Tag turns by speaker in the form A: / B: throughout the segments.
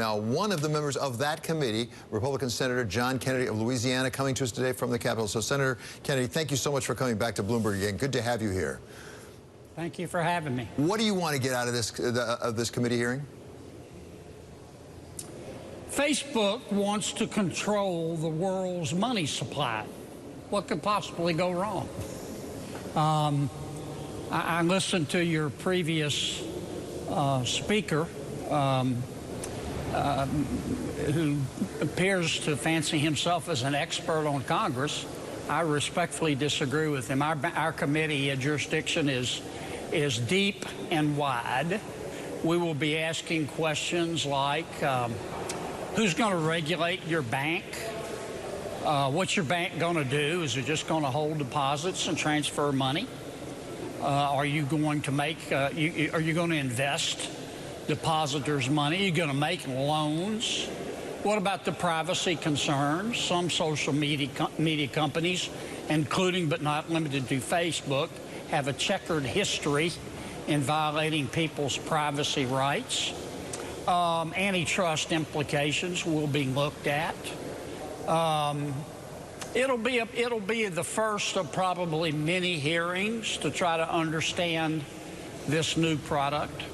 A: now. One of the members of that committee, Republican Senator John Kennedy of Louisiana, coming to us today from the Capitol. So, Senator Kennedy, thank you so much for coming back to Bloomberg again. Good to have you here.
B: Thank you for having me.
A: What do you want to get out of this committee hearing?
B: Facebook wants to control the world's money supply. What could possibly go wrong? I listened to your previous speaker, who appears to fancy himself as an expert on Congress. I respectfully disagree with him. Our committee jurisdiction is deep and wide. We will be asking questions like, who's going to regulate your bank? What's your bank going to do? Is it just going to hold deposits and transfer money? Are you going to make? Are you going to invest depositors' money? Are you going to make loans? What about the privacy concerns? Some social media companies, including but not limited to Facebook, have a checkered history in violating people's privacy rights. Antitrust implications will be looked at. It'll be the first of probably many hearings to try to understand this new product.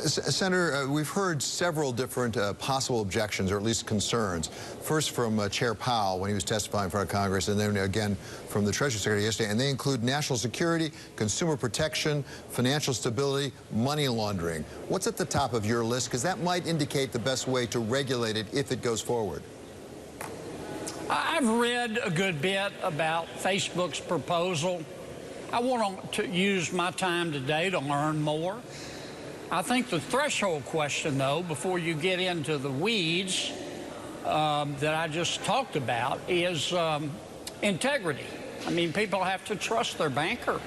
A: Senator, we've heard several different possible objections, or at least concerns. First from Chair Powell when he was testifying in front of Congress, and then again from the Treasury Secretary yesterday. And they include national security, consumer protection, financial stability, money laundering. What's at the top of your list? Because that might indicate the best way to regulate it if it goes forward.
B: I've read a good bit about Facebook's proposal. I want to use my time today to learn more. I think the threshold question, though, before you get into the weeds that I just talked about, is integrity. I mean, people have to trust their banker.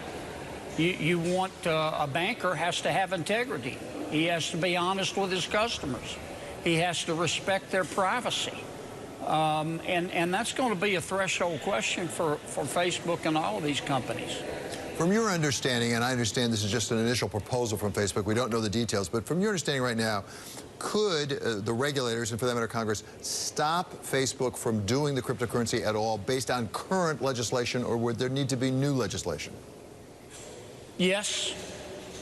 B: You want a banker has to have integrity. He has to be honest with his customers. He has to respect their privacy. And that's going to be a threshold question for Facebook and all of these companies.
A: From your understanding, and I understand this is just an initial proposal from Facebook, we don't know the details, but from your understanding right now, could the regulators, and for that matter Congress, stop Facebook from doing the cryptocurrency at all based on current legislation, or would there need to be new legislation?
B: Yes,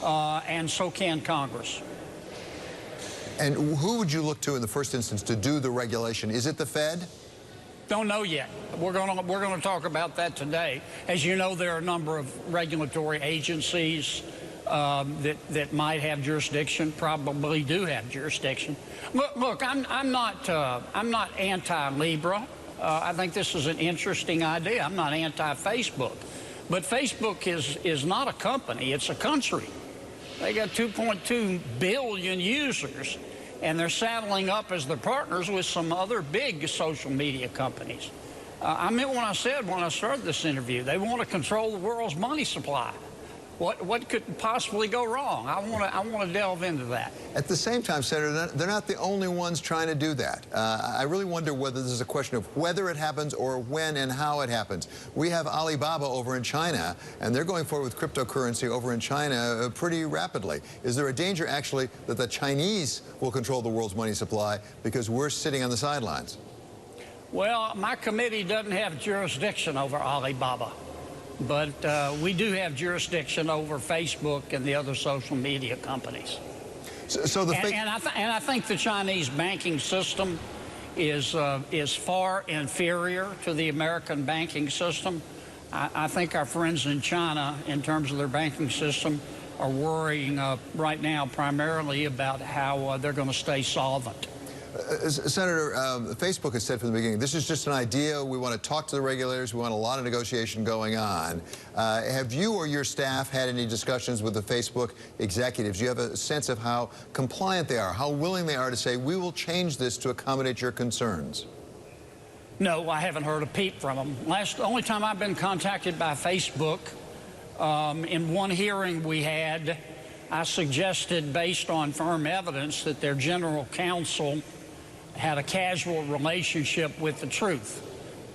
B: and so can Congress.
A: And who would you look to in the first instance to do the regulation? Is it the Fed?
B: Don't know yet. We're going to talk about that today. As you know, there are a number of regulatory agencies that might have jurisdiction, probably do have jurisdiction. Look, I'm not anti-Libra. I think this is an interesting idea. I'm not anti-Facebook, but Facebook is not a company; it's a country. They got 2.2 billion users, and they're saddling up as their partners with some other big social media companies. I meant when I said when I started this interview, they want to control the world's money supply. What could possibly go wrong? I want to delve into that.
A: At the same time, Senator, they're not the only ones trying to do that. I really wonder whether this is a question of whether it happens or when and how it happens. We have Alibaba over in China, and they're going forward with cryptocurrency over in China pretty rapidly. Is there a danger, actually, that the Chinese will control the world's money supply because we're sitting on the sidelines?
B: Well, my committee doesn't have jurisdiction over Alibaba. But we do have jurisdiction over Facebook and the other social media companies. And I think the Chinese banking system is far inferior to the American banking system. I think our friends in China, in terms of their banking system, are worrying right now primarily about how they're going to stay solvent.
A: Senator, Facebook has said from the beginning, this is just an idea. We want to talk to the regulators. We want a lot of negotiation going on. Have you or your staff had any discussions with the Facebook executives? Do you have a sense of how compliant they are, how willing they are to say, we will change this to accommodate your concerns?
B: No, I haven't heard a peep from them. The only time I've been contacted by Facebook, in one hearing we had, I suggested, based on firm evidence, that their general counsel had a casual relationship with the truth.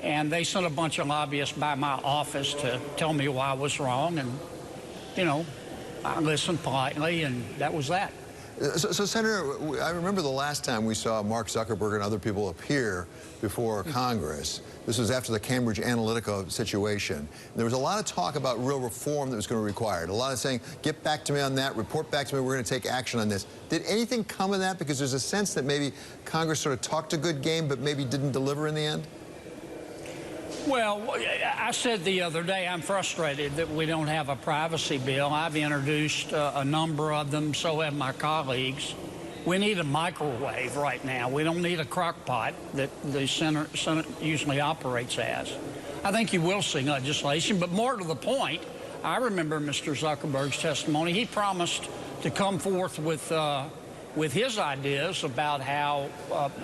B: And they sent a bunch of lobbyists by my office to tell me why I was wrong. And, you know, I listened politely, and that was that.
A: So, Senator, I remember the last time we saw Mark Zuckerberg and other people appear before Congress. This was after the Cambridge Analytica situation. There was a lot of talk about real reform that was going to be required. A lot of saying, get back to me on that, report back to me, we're going to take action on this. Did anything come of that? Because there's a sense that maybe Congress sort of talked a good game, but maybe didn't deliver in the end?
B: Well, I said the other day I'm frustrated that we don't have a privacy bill. I've introduced a number of them, so have my colleagues. We need a microwave right now. We don't need a crock pot that the Senate usually operates as. I think you will see legislation, but more to the point, I remember Mr. Zuckerberg's testimony. He promised to come forth with his ideas about how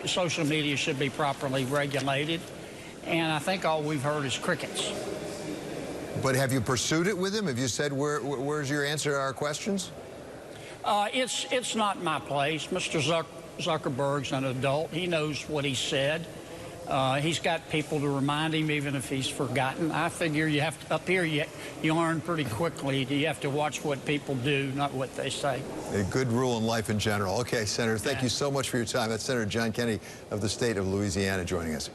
B: social media should be properly regulated. And I think all we've heard is crickets.
A: But have you pursued it with him? Have you said, where's your answer to our questions?
B: It's not my place. Mr. Zuckerberg's an adult. He knows what he said. He's got people to remind him, even if he's forgotten. I figure you have to, up here, you learn pretty quickly. You have to watch what people do, not what they say.
A: A good rule in life in general. Okay, Senator, thank you so much for your time. That's Senator John Kennedy of the state of Louisiana joining us.